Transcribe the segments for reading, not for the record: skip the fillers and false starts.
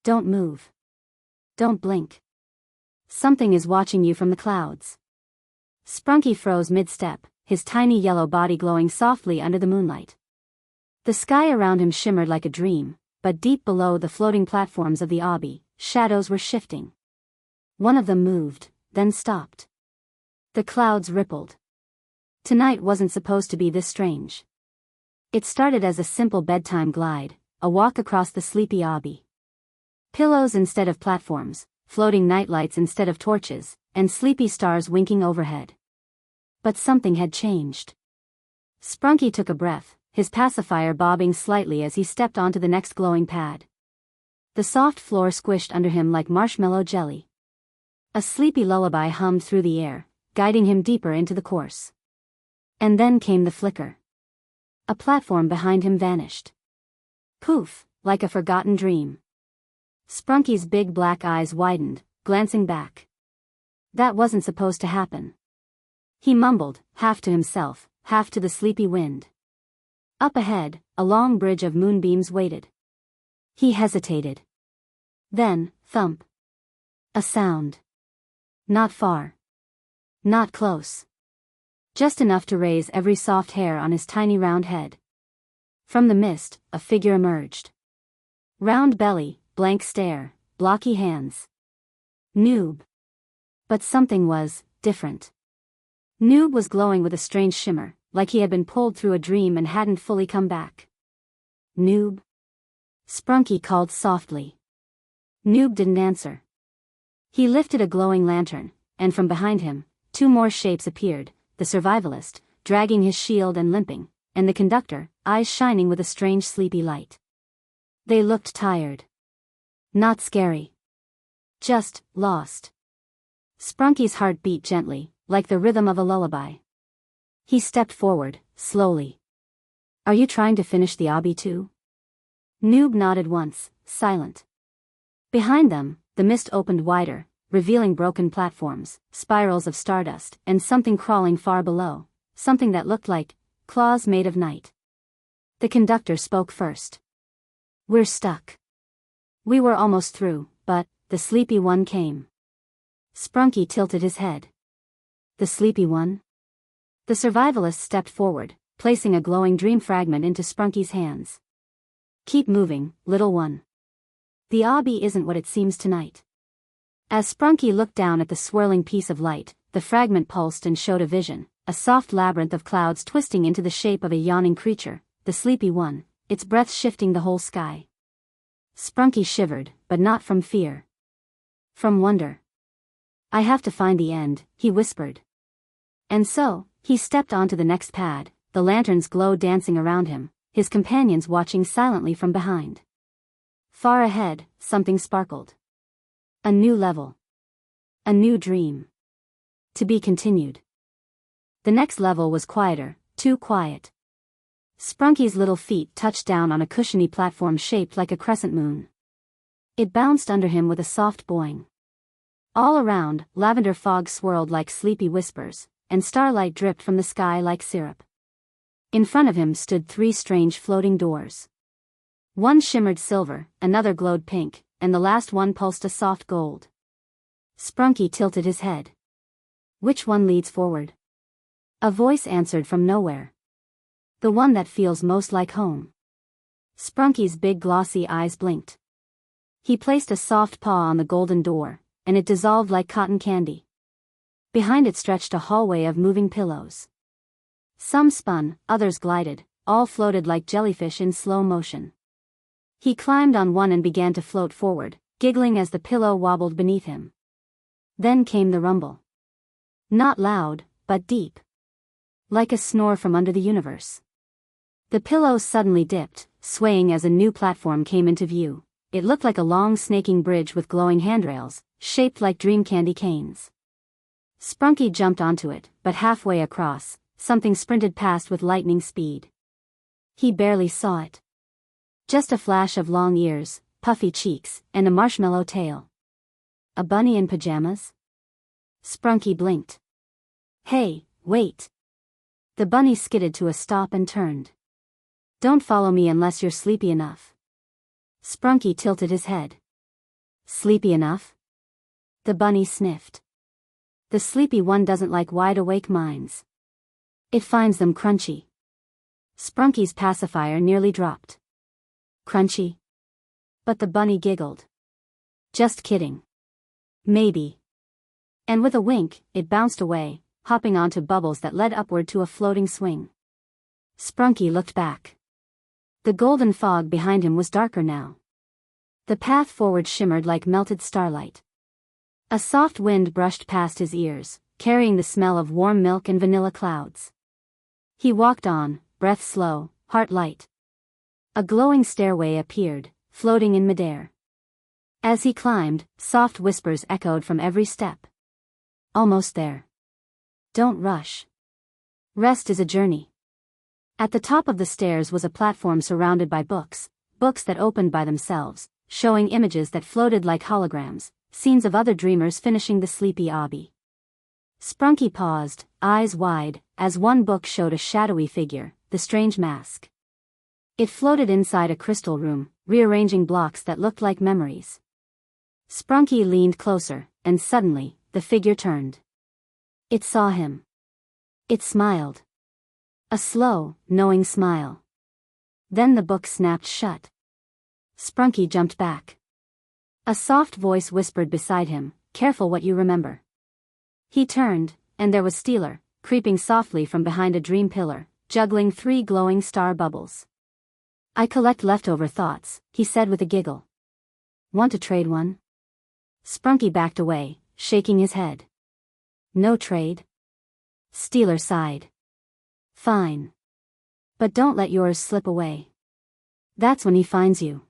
Don't move. Don't blink. Something is watching you from the clouds. Sprunki froze mid-step, his tiny yellow body glowing softly under the moonlight. The sky around him shimmered like a dream, but deep below the floating platforms of the obby, shadows were shifting. One of them moved, then stopped. The clouds rippled. Tonight wasn't supposed to be this strange. It started as a simple bedtime glide, a walk across the Sleepy Obby. Pillows instead of platforms, floating nightlights instead of torches, and sleepy stars winking overhead. But something had changed. Sprunki took a breath, his pacifier bobbing slightly as he stepped onto the next glowing pad. The soft floor squished under him like marshmallow jelly. A sleepy lullaby hummed through the air, guiding him deeper into the course. And then came the flicker. A platform behind him vanished. Poof, like a forgotten dream. Sprunki's big black eyes widened, glancing back. That wasn't supposed to happen. He mumbled, half to himself, half to the sleepy wind. Up ahead, a long bridge of moonbeams waited. He hesitated. Then, thump. A sound. Not far. Not close. Just enough to raise every soft hair on his tiny round head. From the mist, a figure emerged. Round belly, blank stare, blocky hands. Noob. But something was different. Noob was glowing with a strange shimmer, like he had been pulled through a dream and hadn't fully come back. Noob? Sprunki called softly. Noob didn't answer. He lifted a glowing lantern, and from behind him, two more shapes appeared, the Survivalist, dragging his shield and limping, and the Conductor, eyes shining with a strange sleepy light. They looked tired. Not scary. Just lost. Sprunki's heart beat gently, like the rhythm of a lullaby. He stepped forward, slowly. Are you trying to finish the obby too? Noob nodded once, silent. Behind them, the mist opened wider, revealing broken platforms, spirals of stardust, and something crawling far below, something that looked like claws made of night. The Conductor spoke first. We're stuck. We were almost through, but the sleepy one came. Sprunki tilted his head. The sleepy one? The Survivalist stepped forward, placing a glowing dream fragment into Sprunki's hands. Keep moving, little one. The obby isn't what it seems tonight. As Sprunki looked down at the swirling piece of light, the fragment pulsed and showed a vision, a soft labyrinth of clouds twisting into the shape of a yawning creature, the sleepy one, its breath shifting the whole sky. Sprunki shivered, but not from fear. From wonder. I have to find the end, he whispered. And so, he stepped onto the next pad, the lantern's glow dancing around him, his companions watching silently from behind. Far ahead, something sparkled. A new level. A new dream. To be continued. The next level was quieter, too quiet. Sprunki's little feet touched down on a cushiony platform shaped like a crescent moon. It bounced under him with a soft boing. All around, lavender fog swirled like sleepy whispers, and starlight dripped from the sky like syrup. In front of him stood three strange floating doors. One shimmered silver, another glowed pink, and the last one pulsed a soft gold. Sprunki tilted his head. Which one leads forward? A voice answered from nowhere. The one that feels most like home. Sprunki's big glossy eyes blinked. He placed a soft paw on the golden door, and it dissolved like cotton candy. Behind it stretched a hallway of moving pillows. Some spun, others glided, all floated like jellyfish in slow motion. He climbed on one and began to float forward, giggling as the pillow wobbled beneath him. Then came the rumble. Not loud, but deep. Like a snore from under the universe. The pillow suddenly dipped, swaying as a new platform came into view. It looked like a long snaking bridge with glowing handrails, shaped like dream candy canes. Sprunki jumped onto it, but halfway across, something sprinted past with lightning speed. He barely saw it. Just a flash of long ears, puffy cheeks, and a marshmallow tail. A bunny in pajamas? Sprunki blinked. Hey, wait. The bunny skidded to a stop and turned. Don't follow me unless you're sleepy enough. Sprunki tilted his head. Sleepy enough? The bunny sniffed. The sleepy one doesn't like wide-awake minds. It finds them crunchy. Sprunki's pacifier nearly dropped. Crunchy? But the bunny giggled. Just kidding. Maybe. And with a wink, it bounced away, hopping onto bubbles that led upward to a floating swing. Sprunki looked back. The golden fog behind him was darker now. The path forward shimmered like melted starlight. A soft wind brushed past his ears, carrying the smell of warm milk and vanilla clouds. He walked on, breath slow, heart light. A glowing stairway appeared, floating in midair. As he climbed, soft whispers echoed from every step. Almost there. Don't rush. Rest is a journey. At the top of the stairs was a platform surrounded by books that opened by themselves, showing images that floated like holograms, scenes of other dreamers finishing the Sleepy Obby. Sprunki paused, eyes wide, as one book showed a shadowy figure, the strange mask. It floated inside a crystal room, rearranging blocks that looked like memories. Sprunki leaned closer, and suddenly, the figure turned. It saw him. It smiled. A slow, knowing smile. Then the book snapped shut. Sprunki jumped back. A soft voice whispered beside him, "Careful what you remember." He turned, and there was Stealer, creeping softly from behind a dream pillar, juggling 3 glowing star bubbles. "I collect leftover thoughts," he said with a giggle. "Want to trade one?" Sprunki backed away, shaking his head. "No trade?" Stealer sighed. "Fine. But don't let yours slip away. That's when he finds you."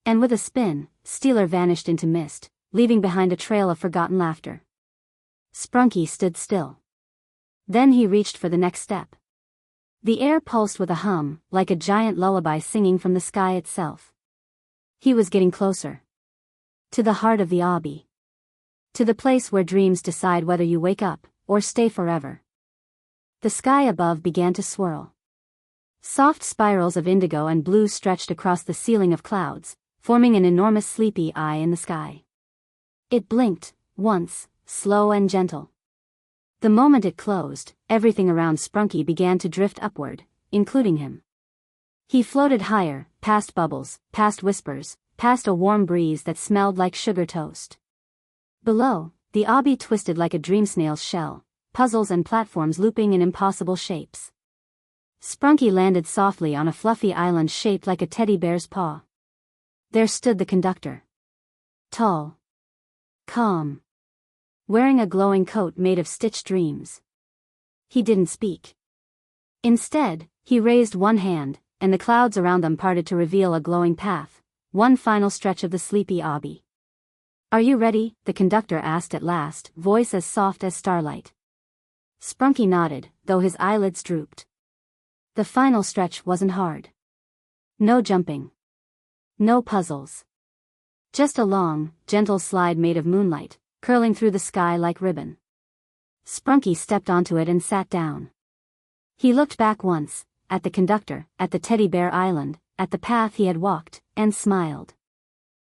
And with a spin, Stealer vanished into mist, leaving behind a trail of forgotten laughter. Sprunki stood still. Then he reached for the next step. The air pulsed with a hum, like a giant lullaby singing from the sky itself. He was getting closer. To the heart of the Obby. To the place where dreams decide whether you wake up, or stay forever. The sky above began to swirl. Soft spirals of indigo and blue stretched across the ceiling of clouds, forming an enormous sleepy eye in the sky. It blinked, once, slow and gentle. The moment it closed, everything around Sprunki began to drift upward, including him. He floated higher, past bubbles, past whispers, past a warm breeze that smelled like sugar toast. Below, the Obby twisted like a dream snail's shell, puzzles and platforms looping in impossible shapes. Sprunki landed softly on a fluffy island shaped like a teddy bear's paw. There stood the Conductor. Tall. Calm. Wearing a glowing coat made of stitched dreams. He didn't speak. Instead, he raised one hand, and the clouds around them parted to reveal a glowing path, one final stretch of the Sleepy Obby. "Are you ready?" the Conductor asked at last, voice as soft as starlight. Sprunki nodded, though his eyelids drooped. The final stretch wasn't hard. No jumping. No puzzles. Just a long, gentle slide made of moonlight, curling through the sky like ribbon. Sprunki stepped onto it and sat down. He looked back once, at the Conductor, at the teddy bear island, at the path he had walked, and smiled.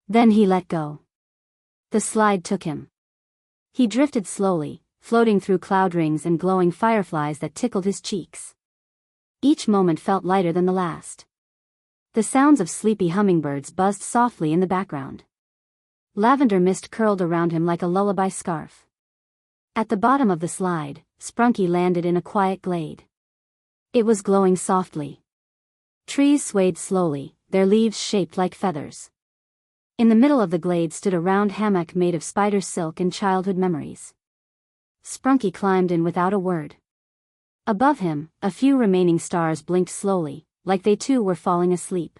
Then he let go. The slide took him. He drifted slowly, floating through cloud rings and glowing fireflies that tickled his cheeks. Each moment felt lighter than the last. The sounds of sleepy hummingbirds buzzed softly in the background. Lavender mist curled around him like a lullaby scarf. At the bottom of the slide, Sprunki landed in a quiet glade. It was glowing softly. Trees swayed slowly, their leaves shaped like feathers. In the middle of the glade stood a round hammock made of spider silk and childhood memories. Sprunki climbed in without a word. Above him, a few remaining stars blinked slowly, like they too were falling asleep.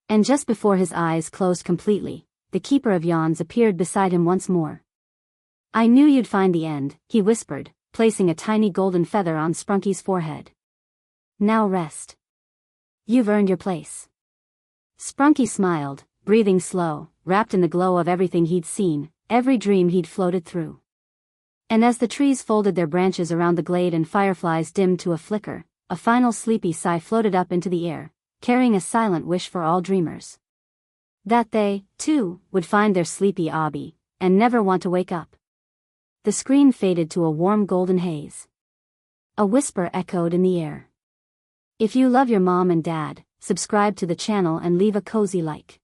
And just before his eyes closed completely, the Keeper of Yawns appeared beside him once more. "I knew you'd find the end," he whispered, placing a tiny golden feather on Sprunki's forehead. "Now rest. You've earned your place." Sprunki smiled, breathing slow, wrapped in the glow of everything he'd seen, every dream he'd floated through. And as the trees folded their branches around the glade and fireflies dimmed to a flicker, a final sleepy sigh floated up into the air, carrying a silent wish for all dreamers. That they, too, would find their Sleepy Obby, and never want to wake up. The screen faded to a warm golden haze. A whisper echoed in the air. If you love your mom and dad, subscribe to the channel and leave a cozy like.